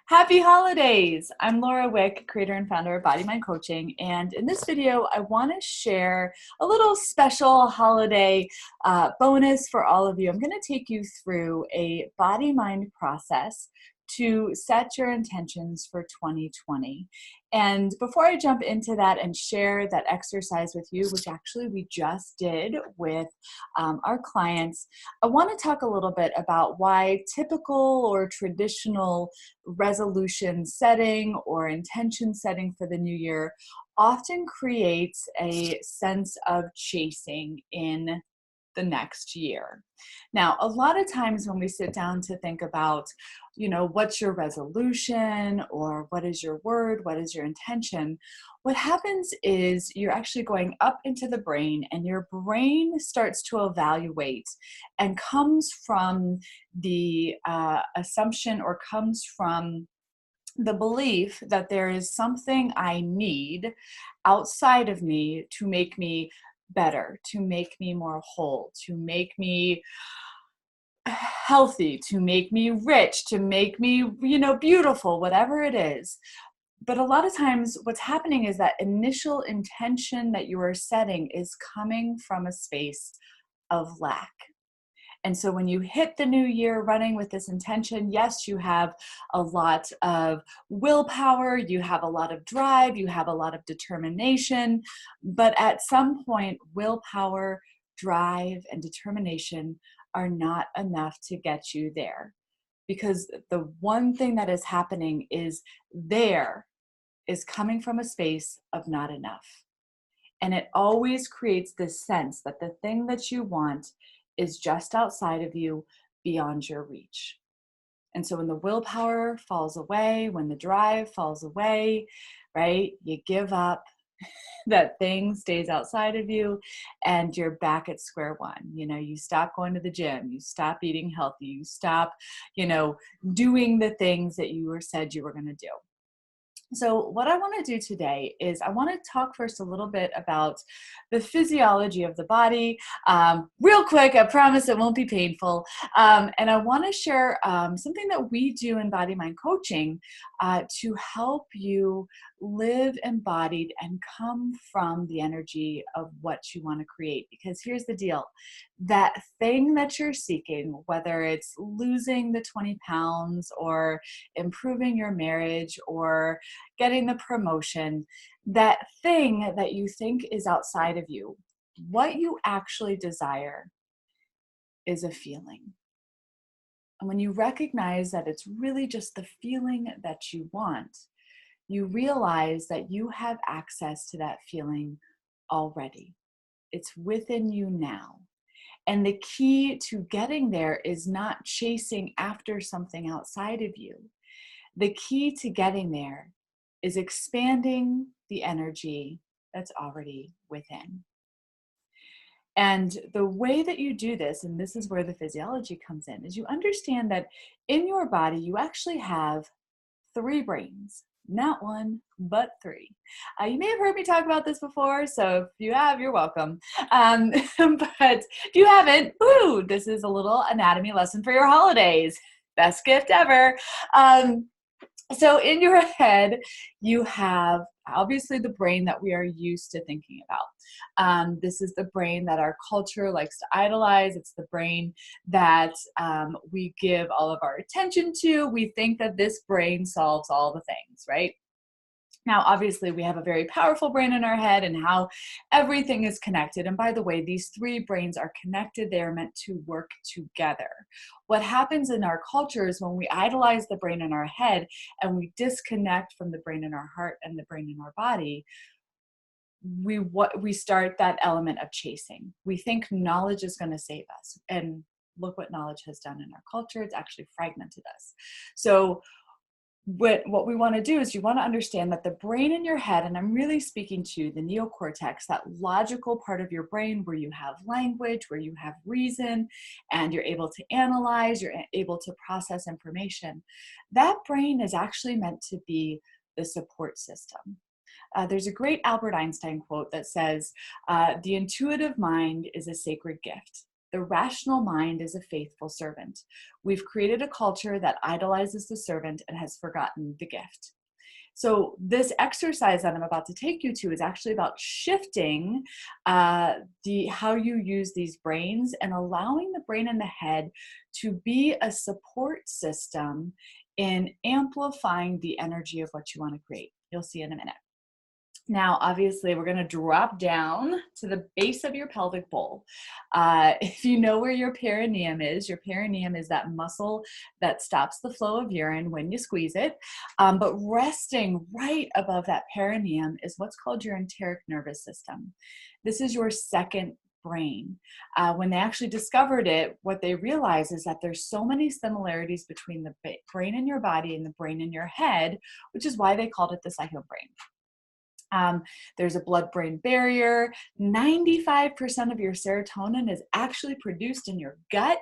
Happy holidays! I'm Laura Wick, creator and founder of BodyMind Coaching, and in this video, I want to share a little special holiday bonus for all of you. I'm going to take you through a BodyMind process to set your intentions for 2020. And before I jump into that and share that exercise with you, which actually we just did with our clients, I want to talk a little bit about why typical or traditional resolution setting or intention setting for the new year often creates a sense of chasing in the next year. Now, a lot of times when we sit down to think about, what's your resolution or what is your word, what is your intention, what happens is you're actually going up into the brain and your brain starts to evaluate and comes from the assumption or comes from the belief that there is something I need outside of me to make me better, to make me more whole, to make me healthy, to make me rich, to make me, beautiful, whatever it is. But a lot of times what's happening is that initial intention that you are setting is coming from a space of lack. And so when you hit the new year running with this intention, yes, you have a lot of willpower, you have a lot of drive, you have a lot of determination, but at some point, willpower, drive, and determination are not enough to get you there. Because the one thing that is happening is there is coming from a space of not enough. And it always creates this sense that the thing that you want is just outside of you, beyond your reach. And so when the willpower falls away, when the drive falls away, right, you give up, that thing stays outside of you and you're back at square one. You stop going to the gym, you stop eating healthy, you stop, doing the things that you said you were going to do. So what I want to do today is I want to talk first a little bit about the physiology of the body. Real quick, I promise it won't be painful. And I want to share something that we do in Body Mind Coaching to help you live embodied and come from the energy of what you want to create. Because here's the deal. That thing that you're seeking, whether it's losing the 20 pounds or improving your marriage or getting the promotion, that thing that you think is outside of you, what you actually desire is a feeling. And when you recognize that it's really just the feeling that you want, you realize that you have access to that feeling already. It's within you now. And the key to getting there is not chasing after something outside of you. The key to getting there is expanding the energy that's already within. And the way that you do this, and this is where the physiology comes in, is you understand that in your body, you actually have 3 brains. Not one, but 3. You may have heard me talk about this before, so if you have, you're welcome. But if you haven't, woo, this is a little anatomy lesson for your holidays. Best gift ever. So in your head, you have obviously the brain that we are used to thinking about. This is the brain that our culture likes to idolize. It's the brain that we give all of our attention to. We think that this brain solves all the things, right? Now, obviously, we have a very powerful brain in our head and how everything is connected. And by the way, these 3 brains are connected. They are meant to work together. What happens in our culture is when we idolize the brain in our head and we disconnect from the brain in our heart and the brain in our body, we start that element of chasing. We think knowledge is going to save us. And look what knowledge has done in our culture. It's actually fragmented us. So what we want to do is you want to understand that the brain in your head, and I'm really speaking to the neocortex, that logical part of your brain where you have language, where you have reason, and you're able to analyze, you're able to process information. That brain is actually meant to be the support system. There's a great Albert Einstein quote that says, the intuitive mind is a sacred gift. The rational mind is a faithful servant. We've created a culture that idolizes the servant and has forgotten the gift. So this exercise that I'm about to take you to is actually about shifting how you use these brains and allowing the brain and the head to be a support system in amplifying the energy of what you want to create. You'll see in a minute. Now, obviously, we're going to drop down to the base of your pelvic bowl. If you know where your perineum is that muscle that stops the flow of urine when you squeeze it. But resting right above that perineum is what's called your enteric nervous system. This is your second brain. When they actually discovered it, what they realized is that there's so many similarities between the brain in your body and the brain in your head, which is why they called it the second brain. There's a blood-brain barrier. 95% of your serotonin is actually produced in your gut.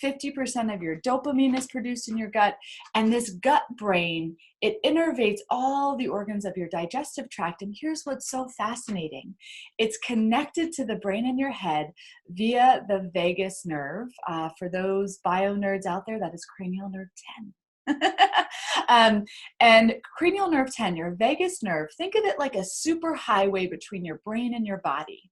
50% of your dopamine is produced in your gut. And this gut brain, it innervates all the organs of your digestive tract. And here's what's so fascinating. It's connected to the brain in your head via the vagus nerve. For those bio nerds out there, that is cranial nerve 10. And cranial nerve 10, your vagus nerve, think of it like a super highway between your brain and your body.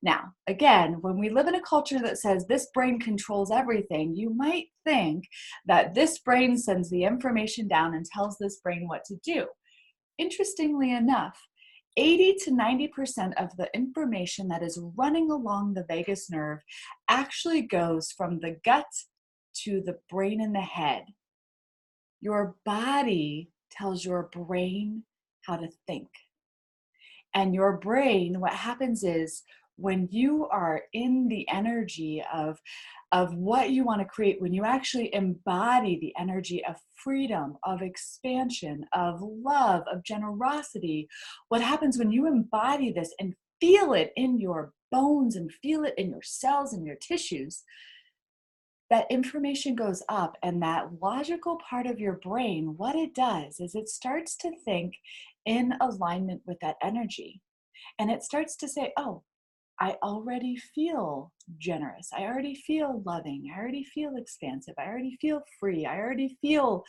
Now, again, when we live in a culture that says this brain controls everything, you might think that this brain sends the information down and tells this brain what to do. Interestingly enough, 80 to 90% of the information that is running along the vagus nerve actually goes from the gut to the brain and the head. Your body tells your brain how to think. And your brain, what happens is when you are in the energy of what you want to create, when you actually embody the energy of freedom, of expansion, of love, of generosity, what happens when you embody this and feel it in your bones and feel it in your cells and your tissues, that information goes up, and that logical part of your brain, what it does is it starts to think in alignment with that energy. And it starts to say, oh, I already feel generous. I already feel loving. I already feel expansive. I already feel free. I already feel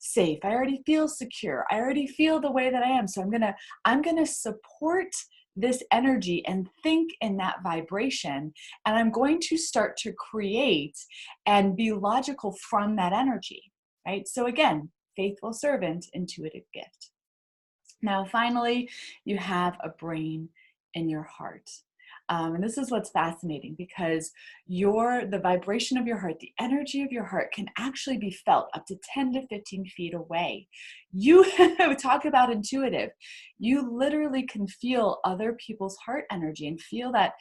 safe. I already feel secure. I already feel the way that I am. So I'm gonna support this energy and think in that vibration. And I'm going to start to create and be logical from that energy, right? So again, faithful servant, intuitive gift. Now, finally, you have a brain in your heart. And this is what's fascinating, because the vibration of your heart, the energy of your heart can actually be felt up to 10 to 15 feet away. You talk about intuitive. You literally can feel other people's heart energy and feel that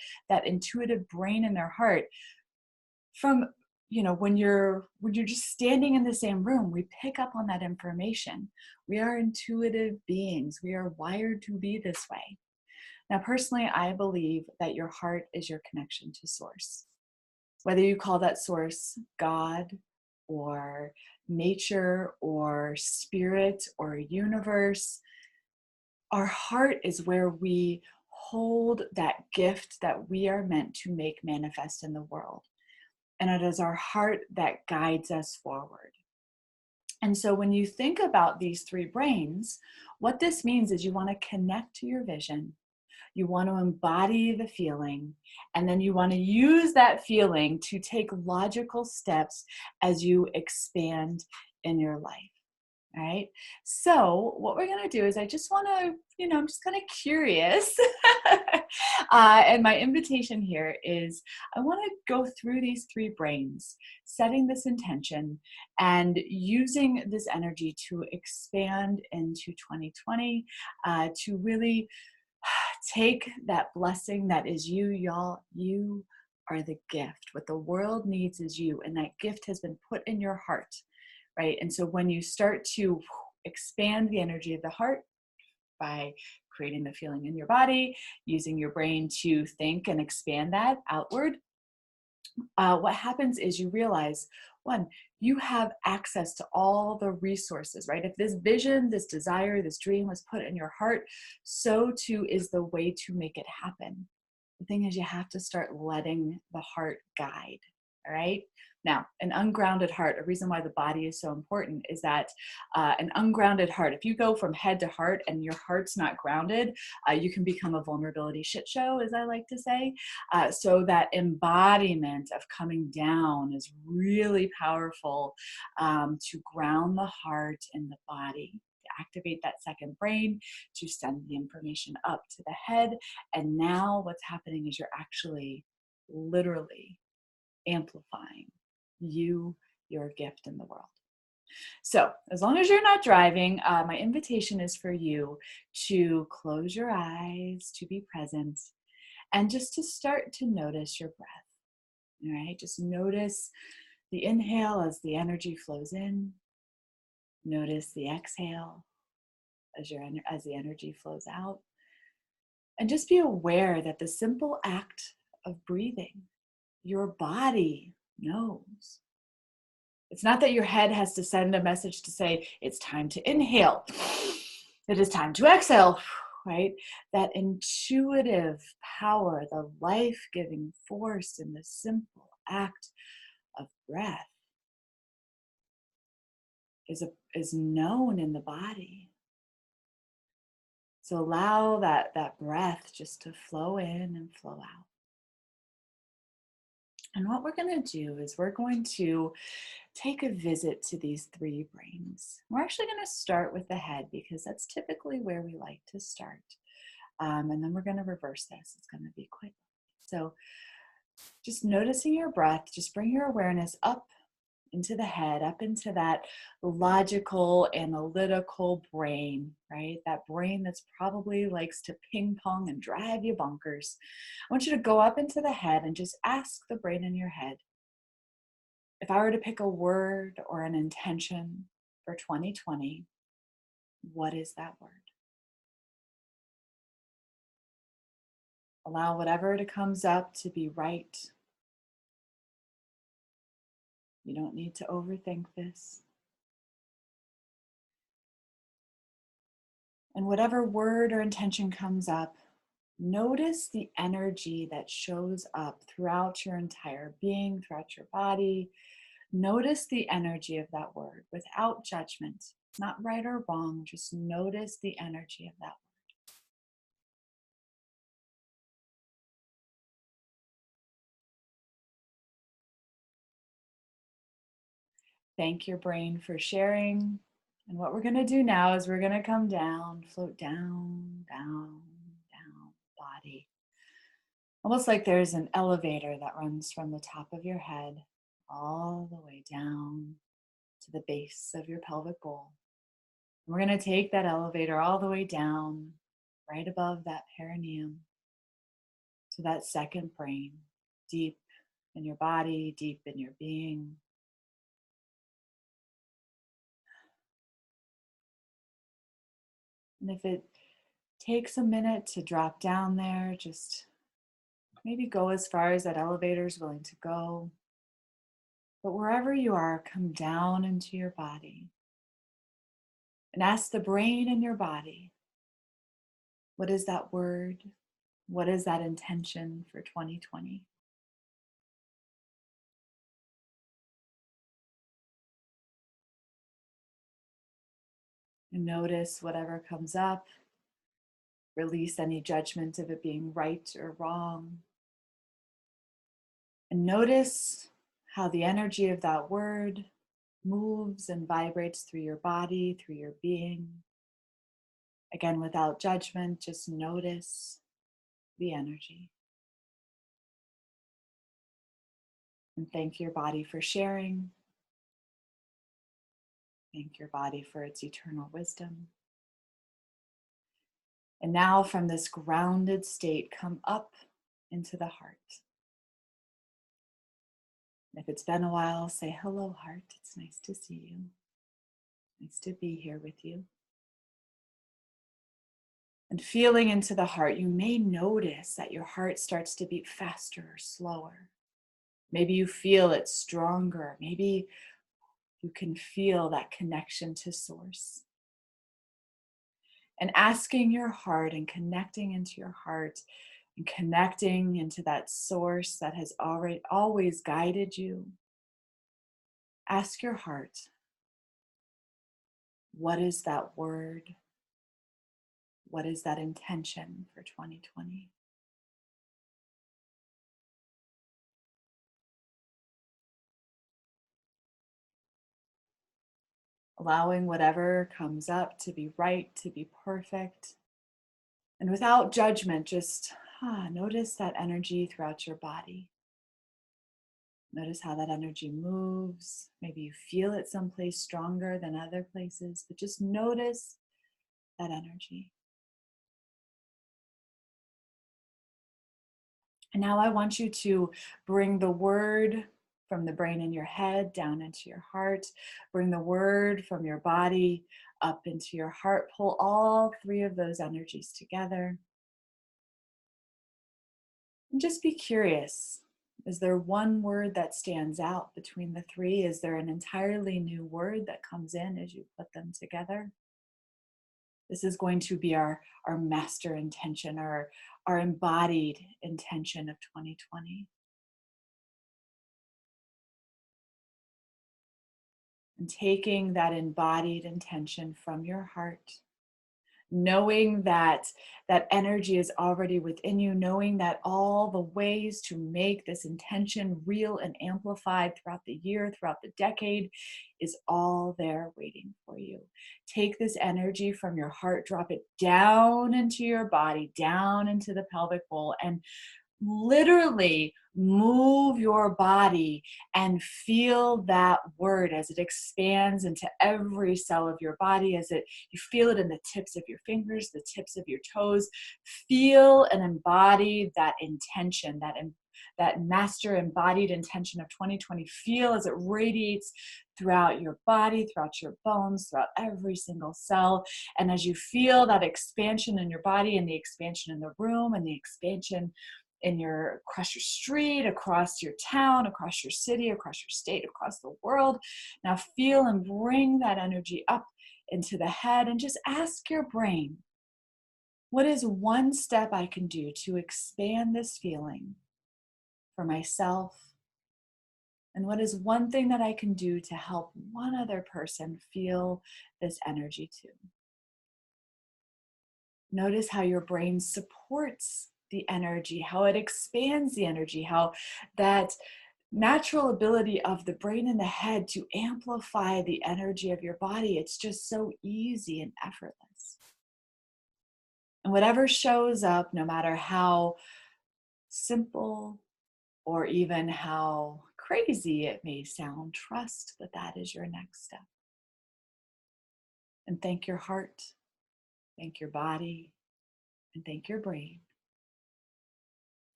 intuitive brain in their heart from, when you're just standing in the same room. We pick up on that information. We are intuitive beings. We are wired to be this way. Now, personally, I believe that your heart is your connection to source. Whether you call that source God or nature or spirit or universe, our heart is where we hold that gift that we are meant to make manifest in the world. And it is our heart that guides us forward. And so when you think about these three brains, what this means is you want to connect to your vision. You want to embody the feeling, and then you want to use that feeling to take logical steps as you expand in your life. All right. So what we're going to do is I just want to, I'm just kind of curious. And my invitation here is I want to go through these three brains, setting this intention and using this energy to expand into 2020, to really take that blessing that is you, y'all. You are the gift. What the world needs is you, and that gift has been put in your heart, right? And so when you start to expand the energy of the heart by creating the feeling in your body, using your brain to think and expand that outward, what happens is you realize, one, you have access to all the resources, right? If this vision, this desire, this dream was put in your heart, so too is the way to make it happen. The thing is, you have to start letting the heart guide. All right. Now, an ungrounded heart, a reason why the body is so important is that an ungrounded heart, if you go from head to heart and your heart's not grounded, you can become a vulnerability shit show, as I like to say. So, that embodiment of coming down is really powerful to ground the heart and the body, to activate that second brain, to send the information up to the head. And now what's happening is you're actually literally amplifying your gift in the world. So as long as you're not driving, my invitation is for you to close your eyes, to be present, and just to start to notice your breath. All right, just notice the inhale as the energy flows in. Notice the exhale as the energy flows out. And just be aware that the simple act of breathing, your body knows. It's not that your head has to send a message to say, it's time to inhale, it is time to exhale, right? That intuitive power, the life-giving force in the simple act of breath is known in the body. So allow that breath just to flow in and flow out. And what we're going to do is we're going to take a visit to these three brains. We're actually going to start with the head because that's typically where we like to start. And then we're going to reverse this. It's going to be quick. So just noticing your breath, just bring your awareness up into the head, up into that logical, analytical brain, right? That brain that's probably likes to ping pong and drive you bonkers. I want you to go up into the head and just ask the brain in your head, if I were to pick a word or an intention for 2020, what is that word? Allow whatever comes up to be right. You don't need to overthink this. And whatever word or intention comes up, notice the energy that shows up throughout your entire being, throughout your body. Notice the energy of that word without judgment. It's not right or wrong, just notice the energy of that word. Thank your brain for sharing. And what we're going to do now is we're going to come down, float down, down, down, body. Almost like there's an elevator that runs from the top of your head all the way down to the base of your pelvic bowl. And we're going to take that elevator all the way down, right above that perineum, to that second brain, deep in your body, deep in your being. And if it takes a minute to drop down there, just maybe go as far as that elevator is willing to go. But wherever you are, come down into your body and ask the brain in your body, what is that word? What is that intention for 2020? And notice whatever comes up. Release any judgment of it being right or wrong. And notice how the energy of that word moves and vibrates through your body, through your being. Again, without judgment, just notice the energy. And thank your body for sharing. Thank your body for its eternal wisdom. And now from this grounded state, come up into the heart. If it's been a while, say, hello, heart. It's nice to see you. Nice to be here with you. And feeling into the heart, you may notice that your heart starts to beat faster or slower. Maybe you feel it stronger. Maybe you can feel that connection to source. And asking your heart and connecting into your heart, and connecting into that source that has already always guided you. Ask your heart, what is that word? What is that intention for 2020? Allowing whatever comes up to be right, to be perfect. And without judgment, just notice that energy throughout your body. Notice how that energy moves. Maybe you feel it someplace stronger than other places, but just notice that energy. And now I want you to bring the word from the brain in your head down into your heart. Bring the word from your body up into your heart. Pull all three of those energies together. And just be curious. Is there one word that stands out between the three? Is there an entirely new word that comes in as you put them together? This is going to be our master intention, our embodied intention of 2020. And taking that embodied intention from your heart, knowing that that energy is already within you, knowing that all the ways to make this intention real and amplified throughout the year, throughout the decade, is all there waiting for you. Take this energy from your heart, drop it down into your body, down into the pelvic bowl, and literally move your body and feel that word as it expands into every cell of your body, as you feel it in the tips of your fingers, the tips of your toes. Feel and embody that intention, that master embodied intention of 2020. Feel as it radiates throughout your body, throughout your bones, throughout every single cell. And as you feel that expansion in your body and the expansion in the room and the expansion across your street, across your town, across your city, across your state, across the world. Now feel and bring that energy up into the head and just ask your brain, what is one step I can do to expand this feeling for myself? And what is one thing that I can do to help one other person feel this energy too? Notice how your brain supports the energy, how it expands the energy, how that natural ability of the brain and the head to amplify the energy of your body, it's just so easy and effortless. And whatever shows up, no matter how simple or even how crazy it may sound, trust that that is your next step. And thank your heart, thank your body, and thank your brain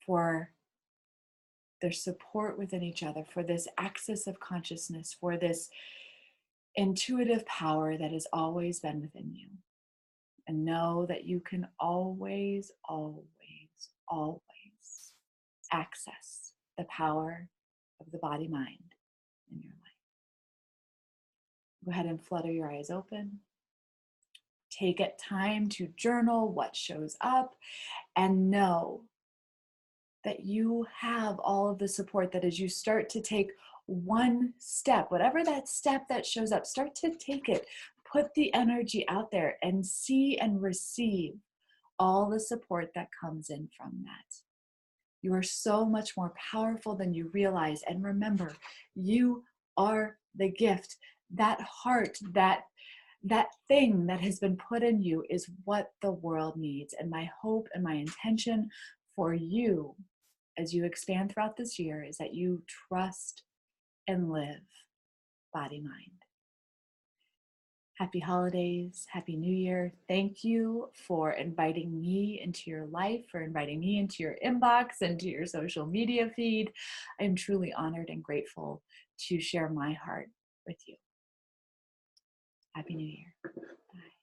for their support within each other, for this axis of consciousness, for this intuitive power that has always been within you. And know that you can always, always, always access the power of the body mind in your life. Go ahead and flutter your eyes open. Take it time to journal what shows up and know that you have all of the support, that as you start to take one step, whatever that step that shows up, start to take it, put the energy out there and see and receive all the support that comes in from that. You are so much more powerful than you realize. And remember, you are the gift. That heart, that thing that has been put in you is what the world needs. And my hope and my intention for you as you expand throughout this year is that you trust and live BodyMind. Happy holidays, happy new year. Thank you for inviting me into your life, for inviting me into your inbox and to your social media feed. I am truly honored and grateful to share my heart with you. Happy New Year. Bye.